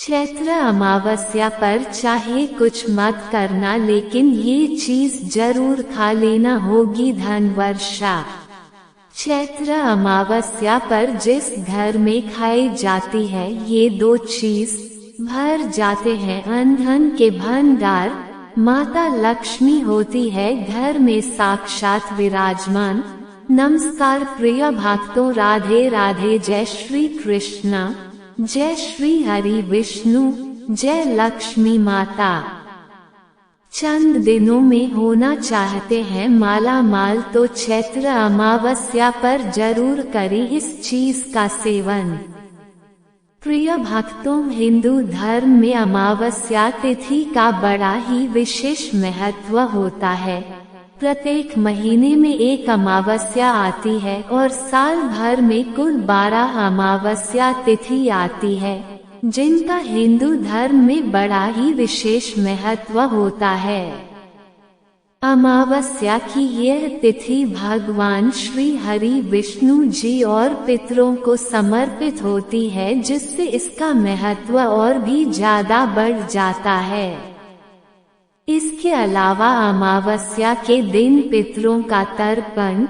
चैत्र अमावस्या पर चाहे कुछ मत करना, लेकिन ये चीज जरूर खा लेना होगी, धन वर्षा। चैत्र अमावस्या पर जिस घर में खाई जाती है ये दो चीज, भर जाते हैं धन के भंडार। माता लक्ष्मी होती है घर में साक्षात विराजमान। नमस्कार प्रिय भक्तों, राधे राधे। जय श्री कृष्ण, जय श्री हरि विष्णु, जय लक्ष्मी माता। चंद दिनों में होना चाहते हैं माला माल तो चैत्र अमावस्या पर जरूर करें इस चीज का सेवन। प्रिय भक्तों, हिंदू धर्म में अमावस्या तिथि का बड़ा ही विशेष महत्व होता है। प्रत्येक महीने में एक अमावस्या आती है और साल भर में कुल 12 अमावस्या तिथि आती है, जिनका हिंदू धर्म में बड़ा ही विशेष महत्व होता है। अमावस्या की यह तिथि भगवान श्री हरि विष्णु जी और पितरों को समर्पित होती है, जिससे इसका महत्व और भी ज्यादा बढ़ जाता है। इसके अलावा अमावस्या के दिन पितरों का तर्पण,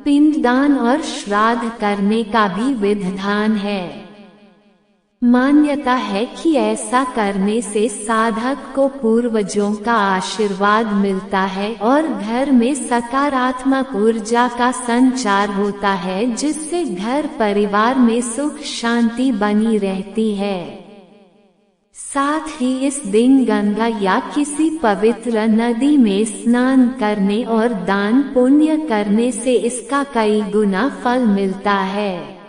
पिंडदान और श्राद्ध करने का भी विधान है। मान्यता है कि ऐसा करने से साधक को पूर्वजों का आशीर्वाद मिलता है और घर में सकारात्मक ऊर्जा का संचार होता है, जिससे घर परिवार में सुख शांति बनी रहती है। साथ ही इस दिन गंगा या किसी पवित्र नदी में स्नान करने और दान पुण्य करने से इसका कई गुना फल मिलता है।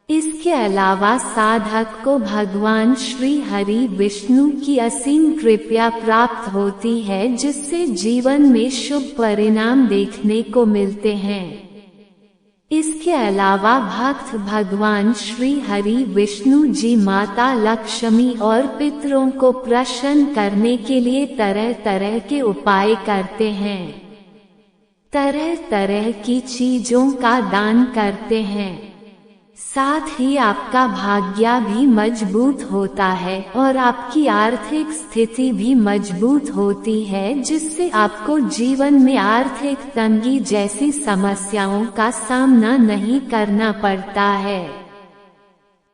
इसके अलावा साधक को भगवान श्री हरि विष्णु की असीम कृपा प्राप्त होती है, जिससे जीवन में शुभ परिणाम देखने को मिलते हैं। इसके अलावा भक्त भगवान श्री हरि विष्णु जी माता लक्ष्मी और पितरों को प्रसन्न करने के लिए तरह तरह के उपाय करते हैं। तरह तरह की चीजों का दान करते हैं। साथ ही आपका भाग्य भी मजबूत होता है और आपकी आर्थिक स्थिति भी मजबूत होती है, जिससे आपको जीवन में आर्थिक तंगी जैसी समस्याओं का सामना नहीं करना पड़ता है।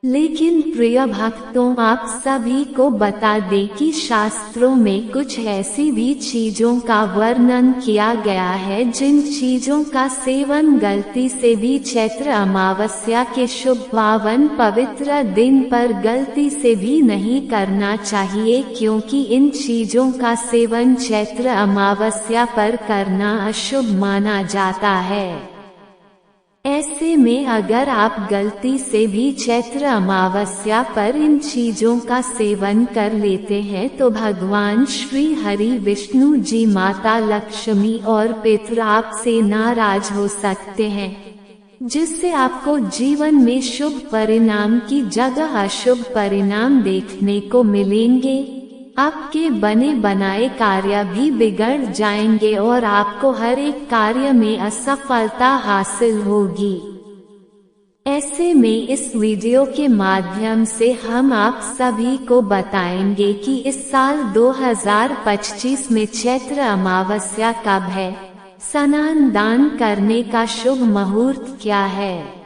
लेकिन प्रिय भक्तों, आप सभी को बता दें कि शास्त्रों में कुछ ऐसी भी चीजों का वर्णन किया गया है जिन चीजों का सेवन गलती से भी चैत्र अमावस्या के शुभ पावन पवित्र दिन पर गलती से भी नहीं करना चाहिए, क्योंकि इन चीजों का सेवन चैत्र अमावस्या पर करना अशुभ माना जाता है। ऐसे में अगर आप गलती से भी चैत्र अमावस्या पर इन चीजों का सेवन कर लेते हैं तो भगवान श्री हरि विष्णु जी माता लक्ष्मी और पितर आपसे नाराज हो सकते हैं, जिससे आपको जीवन में शुभ परिणाम की जगह अशुभ परिणाम देखने को मिलेंगे। आपके बने बनाए कार्य भी बिगड़ जाएंगे और आपको हर एक कार्य में असफलता हासिल होगी। ऐसे में इस वीडियो के माध्यम से हम आप सभी को बताएंगे कि इस साल 2025 में चैत्र अमावस्या कब है, स्नान दान करने का शुभ मुहूर्त क्या है।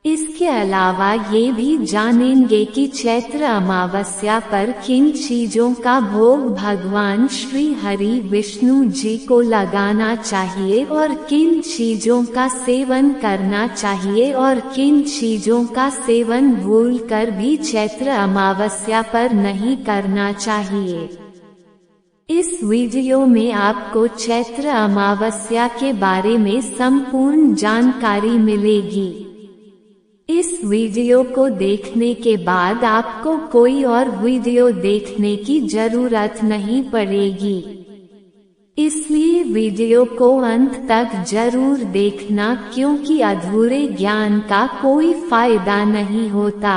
इसके अलावा ये भी जानेंगे कि चैत्र अमावस्या पर किन चीजों का भोग भगवान श्री हरि विष्णु जी को लगाना चाहिए और किन चीजों का सेवन करना चाहिए और किन चीजों का सेवन भूलकर भी चैत्र अमावस्या पर नहीं करना चाहिए। इस वीडियो में आपको चैत्र अमावस्या के बारे में संपूर्ण जानकारी मिलेगी। इस वीडियो को देखने के बाद आपको कोई और वीडियो देखने की जरूरत नहीं पड़ेगी, इसलिए वीडियो को अंत तक जरूर देखना, क्योंकि अधूरे ज्ञान का कोई फायदा नहीं होता।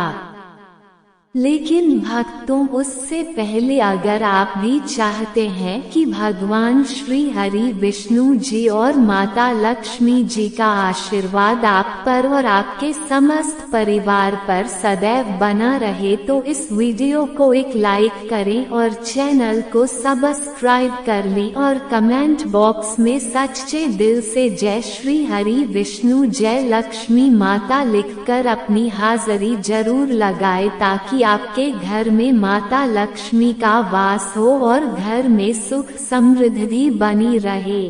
लेकिन भक्तों, उससे पहले अगर आप भी चाहते हैं कि भगवान श्री हरि विष्णु जी और माता लक्ष्मी जी का आशीर्वाद आप पर और आपके समस्त परिवार पर सदैव बना रहे, तो इस वीडियो को एक लाइक करें और चैनल को सब्सक्राइब कर लें और कमेंट बॉक्स में सच्चे दिल से जय श्री हरि विष्णु जय लक्ष्मी माता लिखकर अपनी हाजिरी जरूर लगाए, ताकि आपके घर में माता लक्ष्मी का वास हो और घर में सुख समृद्धि बनी रहे।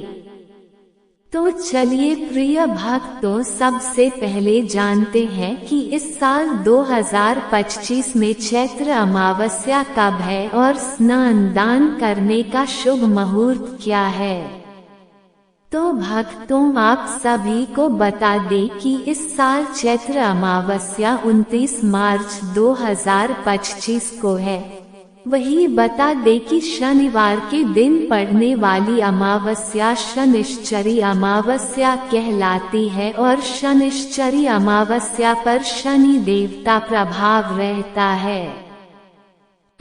तो चलिए प्रिय भक्तों, सबसे पहले जानते हैं कि इस साल 2025 में चैत्र अमावस्या कब है और स्नान दान करने का शुभ मुहूर्त क्या है। तो भक्तों, आप सभी को बता दें कि इस साल चैत्र अमावस्या 29 मार्च 2025 को है। वही बता दें कि शनिवार के दिन पड़ने वाली अमावस्या शनिश्चरी अमावस्या कहलाती है और शनिश्चरी अमावस्या पर शनि देवता प्रभाव रहता है।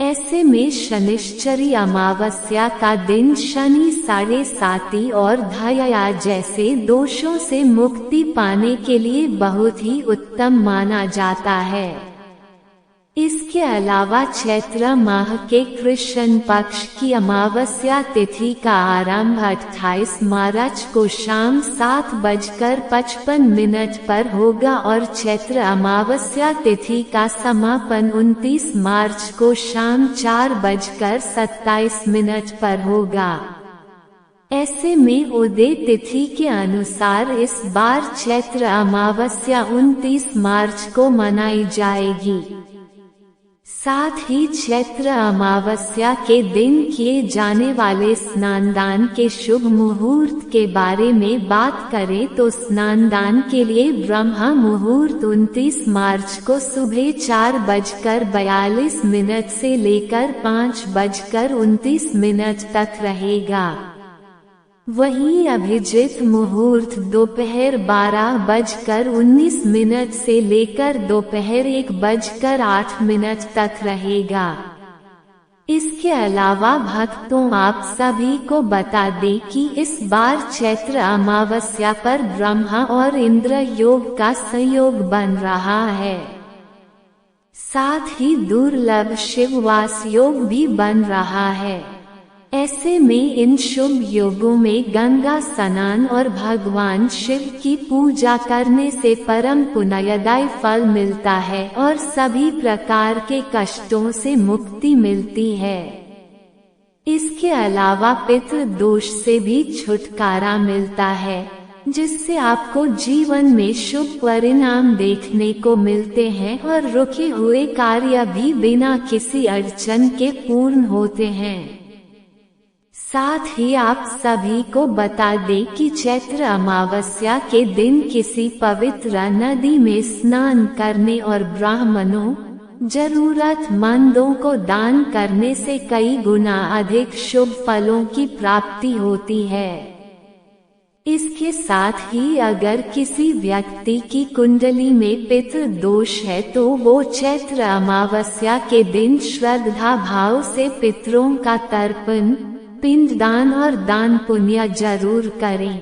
ऐसे में शनिश्चरी अमावस्या का दिन शनि 7.5 और धैर्य जैसे दोषों से मुक्ति पाने के लिए बहुत ही उत्तम माना जाता है। इसके अलावा चैत्र माह के कृष्ण पक्ष की अमावस्या तिथि का आरंभ 28 मार्च को शाम 7:55 पर होगा और चैत्र अमावस्या तिथि का समापन 29 मार्च को शाम 4:27 पर होगा। ऐसे में उदय तिथि के अनुसार इस बार चैत्र अमावस्या 29 मार्च को मनाई जाएगी। साथ ही चैत्र अमावस्या के दिन किए जाने वाले स्नानदान के शुभ मुहूर्त के बारे में बात करें तो स्नानदान के लिए ब्रह्म मुहूर्त 29 मार्च को सुबह 4:42 से लेकर 5:29 तक रहेगा। वहीं अभिजित मुहूर्त दोपहर 12:19 से लेकर दोपहर 1:08 तक रहेगा। इसके अलावा भक्तों, आप सभी को बता दें कि इस बार चैत्र अमावस्या पर ब्रह्मा और इंद्र योग का संयोग बन रहा है। साथ ही दुर्लभ शिववास योग भी बन रहा है। ऐसे में इन शुभ योगों में गंगा स्नान और भगवान शिव की पूजा करने से परम पुण्यदायी फल मिलता है और सभी प्रकार के कष्टों से मुक्ति मिलती है। इसके अलावा पितृ दोष से भी छुटकारा मिलता है, जिससे आपको जीवन में शुभ परिणाम देखने को मिलते हैं और रुके हुए कार्य भी बिना किसी अड़चन के पूर्ण होते हैं। साथ ही आप सभी को बता दें कि चैत्र अमावस्या के दिन किसी पवित्र नदी में स्नान करने और ब्राह्मणों जरूरतमंदों को दान करने से कई गुना अधिक शुभ फलों की प्राप्ति होती है। इसके साथ ही अगर किसी व्यक्ति की कुंडली में पितृ दोष है तो वो चैत्र अमावस्या के दिन श्रद्धा भाव से पितरों का तर्पण, पिंडदान और दान पुण्य जरूर करें।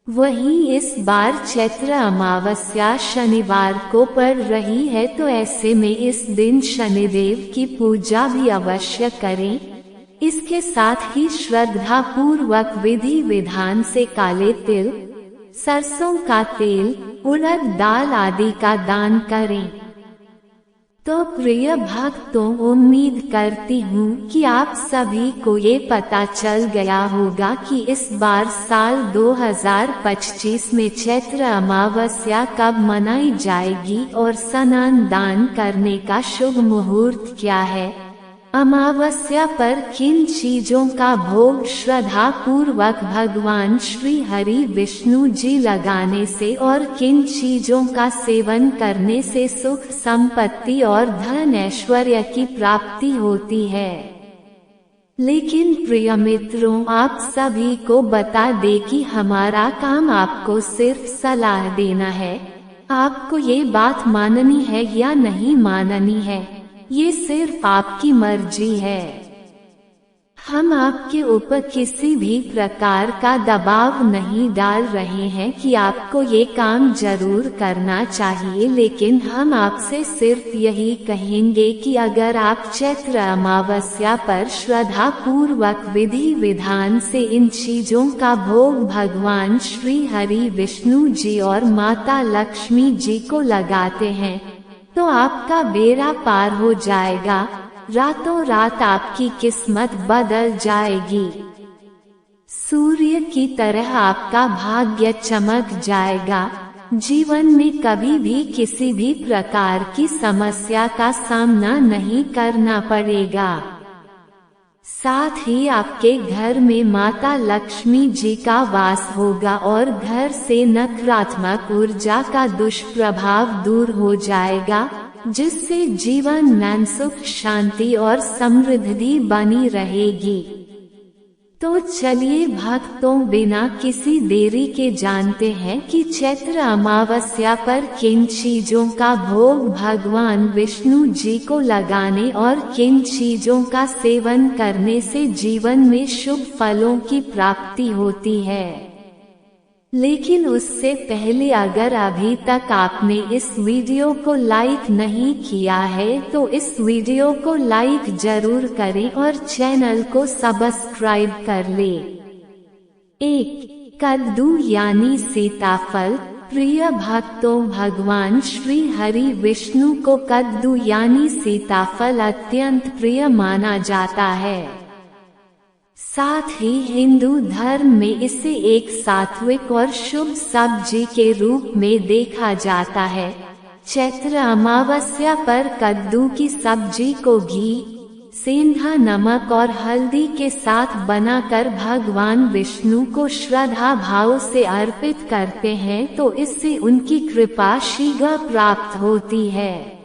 वहीं इस बार चैत्र अमावस्या शनिवार को पड़ रही है, तो ऐसे में इस दिन शनिदेव की पूजा भी अवश्य करें। इसके साथ ही श्रद्धा पूर्वक विधि विधान से काले तिल, सरसों का तेल, उड़द दाल आदि का दान करें। तो प्रिय भक्तों, उम्मीद करती हूँ कि आप सभी को ये पता चल गया होगा कि इस बार साल 2025 में चैत्र अमावस्या कब मनाई जाएगी और स्नान दान करने का शुभ मुहूर्त क्या है। अमावस्या पर किन चीजों का भोग श्रद्धा पूर्वक भगवान श्री हरि विष्णु जी लगाने से और किन चीजों का सेवन करने से सुख संपत्ति और धन ऐश्वर्य की प्राप्ति होती है। लेकिन प्रिय मित्रों, आप सभी को बता दें कि हमारा काम आपको सिर्फ सलाह देना है। आपको ये बात माननी है या नहीं माननी है, ये सिर्फ आपकी मर्जी है। हम आपके ऊपर किसी भी प्रकार का दबाव नहीं डाल रहे हैं कि आपको ये काम जरूर करना चाहिए, लेकिन हम आपसे सिर्फ यही कहेंगे कि अगर आप चैत्र अमावस्या पर श्रद्धा पूर्वक विधि विधान से इन चीजों का भोग भगवान श्री हरि विष्णु जी और माता लक्ष्मी जी को लगाते हैं तो आपका बेड़ा पार हो जाएगा, रातों रात आपकी किस्मत बदल जाएगी। सूर्य की तरह आपका भाग्य चमक जाएगा। जीवन में कभी भी किसी भी प्रकार की समस्या का सामना नहीं करना पड़ेगा। साथ ही आपके घर में माता लक्ष्मी जी का वास होगा और घर से नकारात्मक ऊर्जा का दुष्प्रभाव दूर हो जाएगा, जिससे जीवन में सुख शांति और समृद्धि बनी रहेगी। तो चलिए भक्तों, बिना किसी देरी के जानते हैं कि चैत्र अमावस्या पर किन चीजों का भोग भगवान विष्णु जी को लगाने और किन चीजों का सेवन करने से जीवन में शुभ फलों की प्राप्ति होती है। लेकिन उससे पहले अगर अभी तक आपने इस वीडियो को लाइक नहीं किया है तो इस वीडियो को लाइक जरूर करें और चैनल को सब्सक्राइब कर ले। 1. कद्दू यानी सीताफल। प्रिय भक्तों, भगवान श्री हरि विष्णु को कद्दू यानी सीताफल अत्यंत प्रिय माना जाता है। साथ ही हिंदू धर्म में इसे एक सात्विक और शुभ सब्जी के रूप में देखा जाता है। चैत्र अमावस्या पर कद्दू की सब्जी को घी, सेंधा नमक और हल्दी के साथ बनाकर भगवान विष्णु को श्रद्धा भाव से अर्पित करते हैं तो इससे उनकी कृपा शीघ्र प्राप्त होती है।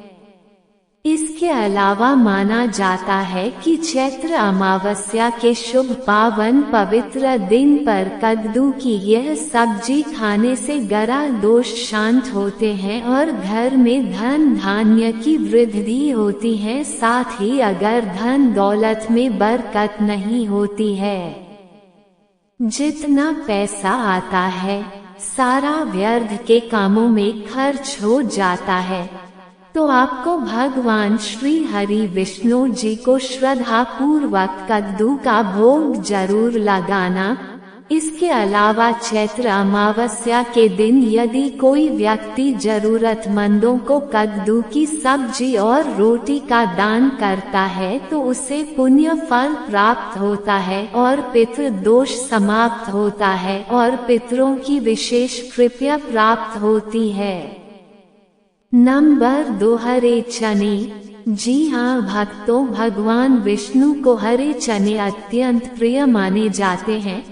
इसके अलावा माना जाता है कि चैत्र अमावस्या के शुभ पावन पवित्र दिन पर कद्दू की यह सब्जी खाने से ग्रह दोष शांत होते हैं और घर में धन धान्य की वृद्धि होती है। साथ ही अगर धन दौलत में बरकत नहीं होती है, जितना पैसा आता है सारा व्यर्थ के कामों में खर्च हो जाता है, तो आपको भगवान श्री हरि विष्णु जी को श्रद्धा पूर्वक कद्दू का भोग जरूर लगाना। इसके अलावा चैत्र अमावस्या के दिन यदि कोई व्यक्ति जरूरतमंदों को कद्दू की सब्जी और रोटी का दान करता है तो उसे पुण्य फल प्राप्त होता है और पितृ दोष समाप्त होता है और पितरों की विशेष कृपा प्राप्त होती है। नंबर 2. हरे चने। जी हाँ भक्तों, भगवान विष्णु को हरे चने अत्यंत प्रिय माने जाते हैं।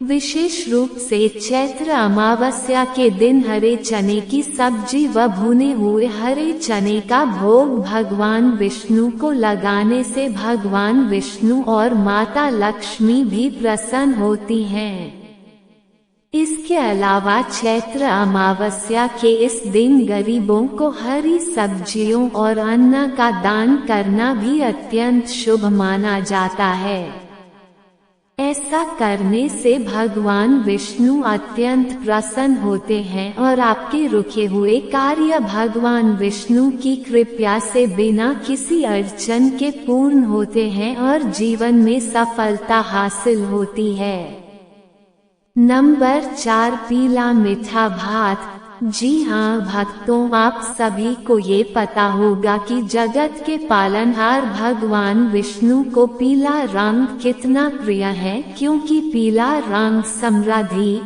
विशेष रूप से चैत्र अमावस्या के दिन हरे चने की सब्जी व भुने हुए हरे चने का भोग भगवान विष्णु को लगाने से भगवान विष्णु और माता लक्ष्मी भी प्रसन्न होती हैं। इसके अलावा चैत्र अमावस्या के इस दिन गरीबों को हरी सब्जियों और अन्न का दान करना भी अत्यंत शुभ माना जाता है। ऐसा करने से भगवान विष्णु अत्यंत प्रसन्न होते हैं और आपके रुके हुए कार्य भगवान विष्णु की कृपा से बिना किसी अड़चन के पूर्ण होते हैं और जीवन में सफलता हासिल होती है। नंबर 4. पीला मीठा भात। जी हाँ भक्तों, आप सभी को ये पता होगा कि जगत के पालनहार भगवान विष्णु को पीला रंग कितना प्रिय है, क्योंकि पीला रंग समृद्धि,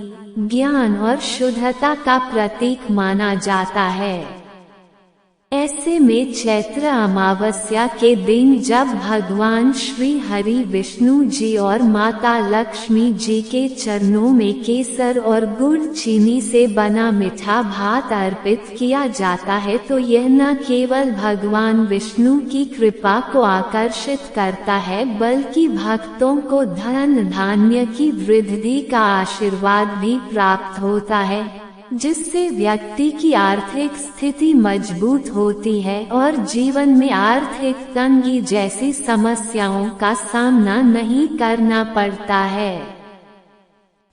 ज्ञान और शुद्धता का प्रतीक माना जाता है। ऐसे में चैत्र अमावस्या के दिन जब भगवान श्री हरि विष्णु जी और माता लक्ष्मी जी के चरणों में केसर और गुड़ चीनी से बना मीठा भात अर्पित किया जाता है तो यह न केवल भगवान विष्णु की कृपा को आकर्षित करता है बल्कि भक्तों को धन धान्य की वृद्धि का आशीर्वाद भी प्राप्त होता है। जिससे व्यक्ति की आर्थिक स्थिति मजबूत होती है और जीवन में आर्थिक तंगी जैसी समस्याओं का सामना नहीं करना पड़ता है।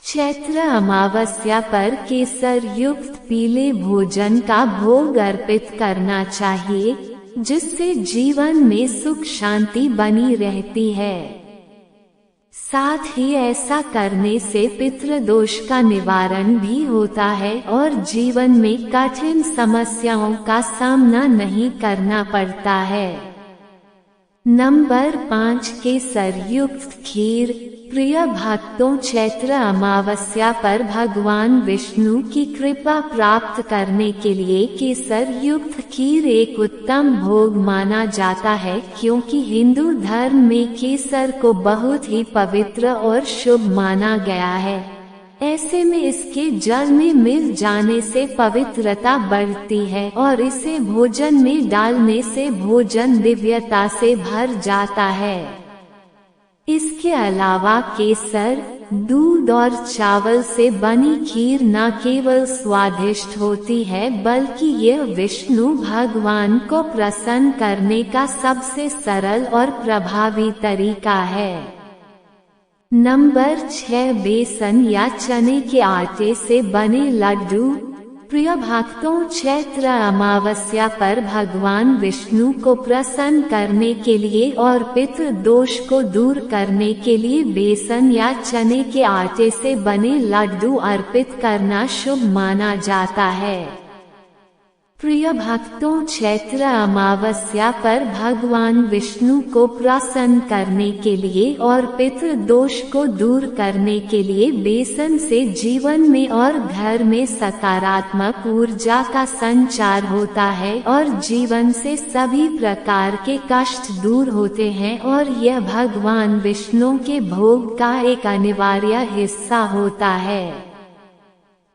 चैत्र अमावस्या पर केसर युक्त पीले भोजन का भोग अर्पित करना चाहिए, जिससे जीवन में सुख शांति बनी रहती है। साथ ही ऐसा करने से पितृदोष का निवारण भी होता है और जीवन में कठिन समस्याओं का सामना नहीं करना पड़ता है। नंबर 5 केसर युक्त खीर। प्रिय भक्तों, चैत्र अमावस्या पर भगवान विष्णु की कृपा प्राप्त करने के लिए केसर युक्त खीर एक उत्तम भोग माना जाता है, क्योंकि हिंदू धर्म में केसर को बहुत ही पवित्र और शुभ माना गया है। ऐसे में इसके जल में मिल जाने से पवित्रता बढ़ती है और इसे भोजन में डालने से भोजन दिव्यता से भर जाता है। इसके अलावा केसर, दूध और चावल से बनी खीर न केवल स्वादिष्ट होती है, बल्कि यह विष्णु भगवान को प्रसन्न करने का सबसे सरल और प्रभावी तरीका है। नंबर 6 बेसन या चने के आटे से बने लड्डू। प्रिय भक्तों, चैत्र अमावस्या पर भगवान विष्णु को प्रसन्न करने के लिए और पितृ दोष को दूर करने के लिए बेसन या चने के आटे से बने लड्डू अर्पित करना शुभ माना जाता है। प्रिय भक्तों, चैत्र अमावस्या पर भगवान विष्णु को प्रसन्न करने के लिए और पितृ दोष को दूर करने के लिए बेसन से जीवन में और घर में सकारात्मक ऊर्जा का संचार होता है और जीवन से सभी प्रकार के कष्ट दूर होते हैं और यह भगवान विष्णु के भोग का एक अनिवार्य हिस्सा होता है।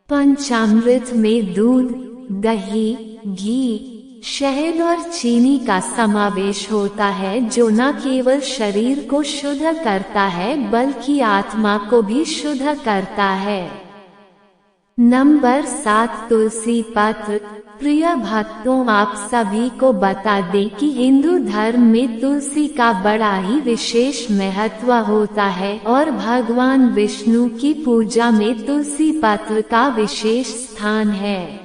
पंचामृत में दूध, दही, घी, शहद और चीनी का समावेश होता है, जो न केवल शरीर को शुद्ध करता है बल्कि आत्मा को भी शुद्ध करता है। नंबर 7 तुलसी पत्र। प्रिय भक्तों, आप सभी को बता दें कि हिंदू धर्म में तुलसी का बड़ा ही विशेष महत्व होता है और भगवान विष्णु की पूजा में तुलसी पत्र का विशेष स्थान है।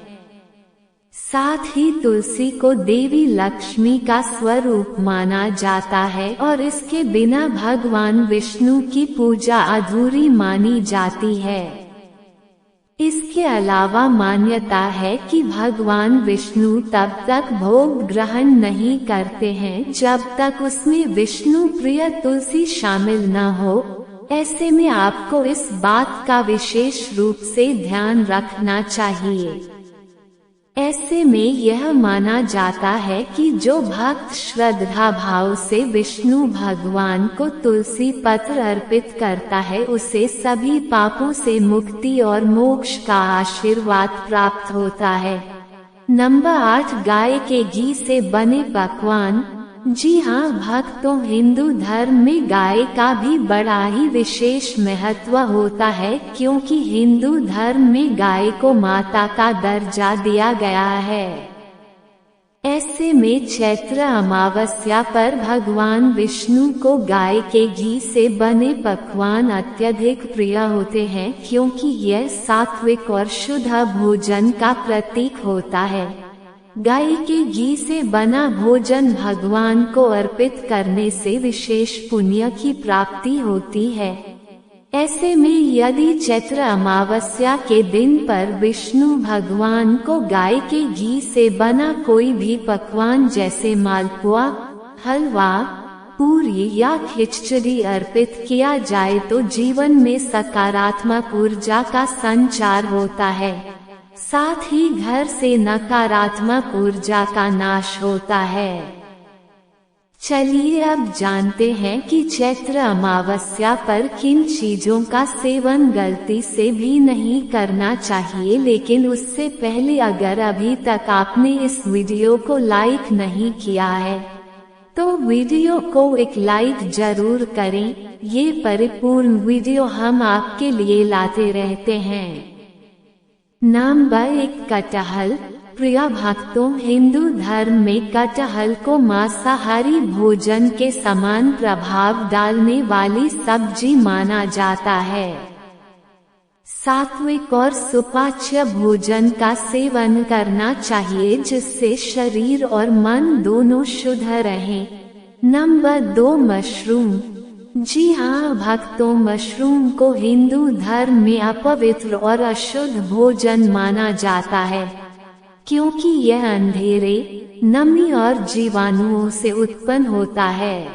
साथ ही तुलसी को देवी लक्ष्मी का स्वरूप माना जाता है और इसके बिना भगवान विष्णु की पूजा अधूरी मानी जाती है। इसके अलावा मान्यता है कि भगवान विष्णु तब तक भोग ग्रहण नहीं करते हैं जब तक उसमें विष्णु प्रिय तुलसी शामिल न हो। ऐसे में आपको इस बात का विशेष रूप से ध्यान रखना चाहिए। ऐसे में यह माना जाता है कि जो भक्त श्रद्धा भाव से विष्णु भगवान को तुलसी पत्र अर्पित करता है, उसे सभी पापों से मुक्ति और मोक्ष का आशीर्वाद प्राप्त होता है। नंबर 8 गाय के घी से बने पकवान। जी हाँ भक्तों, हिंदू धर्म में गाय का भी बड़ा ही विशेष महत्व होता है, क्योंकि हिंदू धर्म में गाय को माता का दर्जा दिया गया है। ऐसे में चैत्र अमावस्या पर भगवान विष्णु को गाय के घी से बने पकवान अत्यधिक प्रिय होते हैं, क्योंकि यह सात्विक और शुद्ध भोजन का प्रतीक होता है। गाय के घी से बना भोजन भगवान को अर्पित करने से विशेष पुण्य की प्राप्ति होती है। ऐसे में यदि चैत्र अमावस्या के दिन पर विष्णु भगवान को गाय के घी से बना कोई भी पकवान जैसे मालपुआ, हलवा, पूरी या खिचड़ी अर्पित किया जाए तो जीवन में सकारात्मक ऊर्जा का संचार होता है। साथ ही घर से नकारात्मक ऊर्जा का नाश होता है। चलिए अब जानते हैं कि चैत्र अमावस्या पर किन चीजों का सेवन गलती से भी नहीं करना चाहिए। लेकिन उससे पहले अगर अभी तक आपने इस वीडियो को लाइक नहीं किया है तो वीडियो को एक लाइक जरूर करें। ये परिपूर्ण वीडियो हम आपके लिए लाते रहते हैं। नंबर 1 कटहल। प्रिय भक्तों, हिंदू धर्म में कटहल को मांसाहारी भोजन के समान प्रभाव डालने वाली सब्जी माना जाता है। सात्विक और सुपाच्य भोजन का सेवन करना चाहिए जिससे शरीर और मन दोनों शुद्ध रहें। Number 2 mushroom. जी हाँ भक्तों, मशरूम को हिंदू धर्म में अपवित्र और अशुद्ध भोजन माना जाता है क्योंकि यह अंधेरे, नमी और जीवाणुओं से उत्पन्न होता है।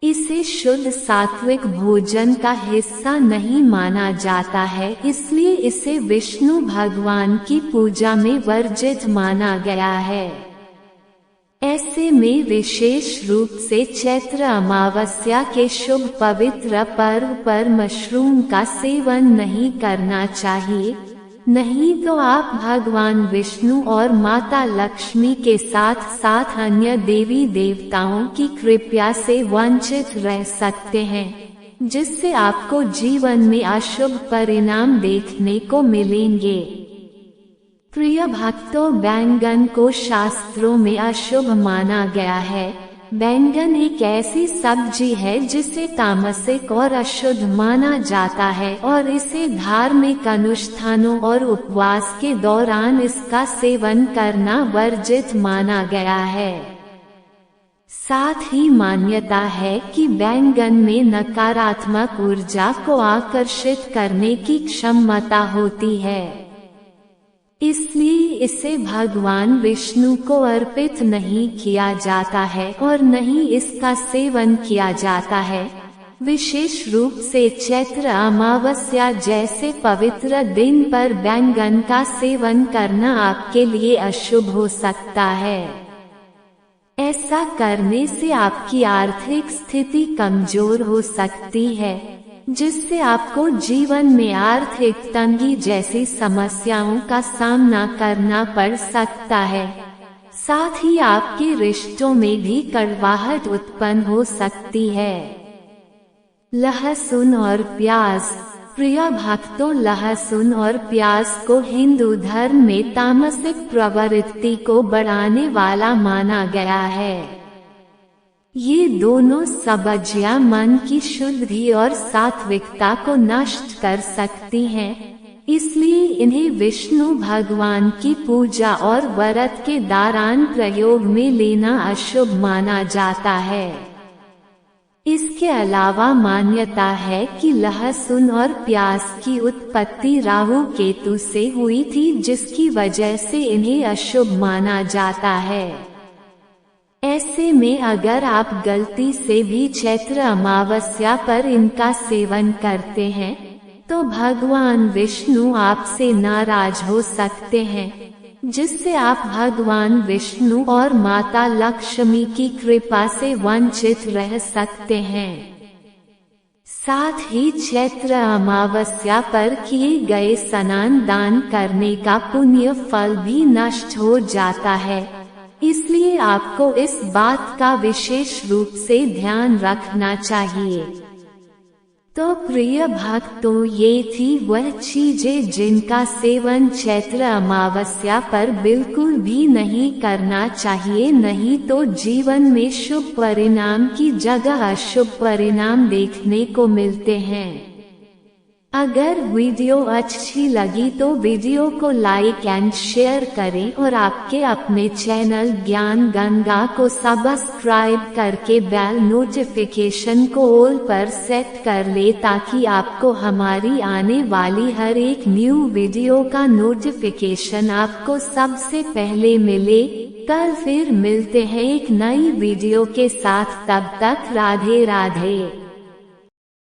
इसे शुद्ध सात्विक भोजन का हिस्सा नहीं माना जाता है, इसलिए इसे विष्णु भगवान की पूजा में वर्जित माना गया है। ऐसे में विशेष रूप से चैत्र अमावस्या के शुभ पवित्र पर्व पर मशरूम का सेवन नहीं करना चाहिए, नहीं तो आप भगवान विष्णु और माता लक्ष्मी के साथ साथ अन्य देवी देवताओं की कृपा से वंचित रह सकते हैं, जिससे आपको जीवन में अशुभ परिणाम देखने को मिलेंगे। प्रिय भक्तों, बैंगन को शास्त्रों में अशुभ माना गया है। बैंगन एक ऐसी सब्जी है जिसे तामसिक और अशुद्ध माना जाता है और इसे धार्मिक अनुष्ठानों और उपवास के दौरान इसका सेवन करना वर्जित माना गया है। साथ ही मान्यता है कि बैंगन में नकारात्मक ऊर्जा को आकर्षित करने की क्षमता होती है, इसलिए इसे भगवान विष्णु को अर्पित नहीं किया जाता है और नहीं इसका सेवन किया जाता है। विशेष रूप से चैत्र अमावस्या जैसे पवित्र दिन पर बैंगन का सेवन करना आपके लिए अशुभ हो सकता है। ऐसा करने से आपकी आर्थिक स्थिति कमजोर हो सकती है, जिससे आपको जीवन में आर्थिक तंगी जैसी समस्याओं का सामना करना पड़ सकता है। साथ ही आपके रिश्तों में भी कड़वाहट उत्पन्न हो सकती है। लहसुन और प्याज। प्रिय भक्तों, लहसुन और प्याज को हिंदू धर्म में तामसिक प्रवृत्ति को बढ़ाने वाला माना गया है। ये दोनों सब्जियां मन की शुद्धि और सात्विकता को नष्ट कर सकती हैं, इसलिए इन्हें विष्णु भगवान की पूजा और व्रत के दौरान प्रयोग में लेना अशुभ माना जाता है। इसके अलावा मान्यता है कि लहसुन और प्याज की उत्पत्ति राहु केतु से हुई थी, जिसकी वजह से इन्हें अशुभ माना जाता है। ऐसे में अगर आप गलती से भी चैत्र अमावस्या पर इनका सेवन करते हैं तो भगवान विष्णु आपसे नाराज हो सकते हैं, जिससे आप भगवान विष्णु और माता लक्ष्मी की कृपा से वंचित रह सकते हैं। साथ ही चैत्र अमावस्या पर किए गए स्नान दान करने का पुण्य फल भी नष्ट हो जाता है, इसलिए आपको इस बात का विशेष रूप से ध्यान रखना चाहिए। तो प्रिय भक्तों, ये थी वह चीजें जिनका सेवन चैत्र अमावस्या पर बिल्कुल भी नहीं करना चाहिए, नहीं तो जीवन में शुभ परिणाम की जगह अशुभ परिणाम देखने को मिलते हैं। अगर वीडियो अच्छी लगी तो वीडियो को लाइक एंड शेयर करें और आपके अपने चैनल ज्ञान गंगा को सब्सक्राइब करके बेल नोटिफिकेशन को ऑल पर सेट कर ले, ताकि आपको हमारी आने वाली हर एक न्यू वीडियो का नोटिफिकेशन आपको सबसे पहले मिले। कल फिर मिलते हैं एक नई वीडियो के साथ, तब तक राधे राधे।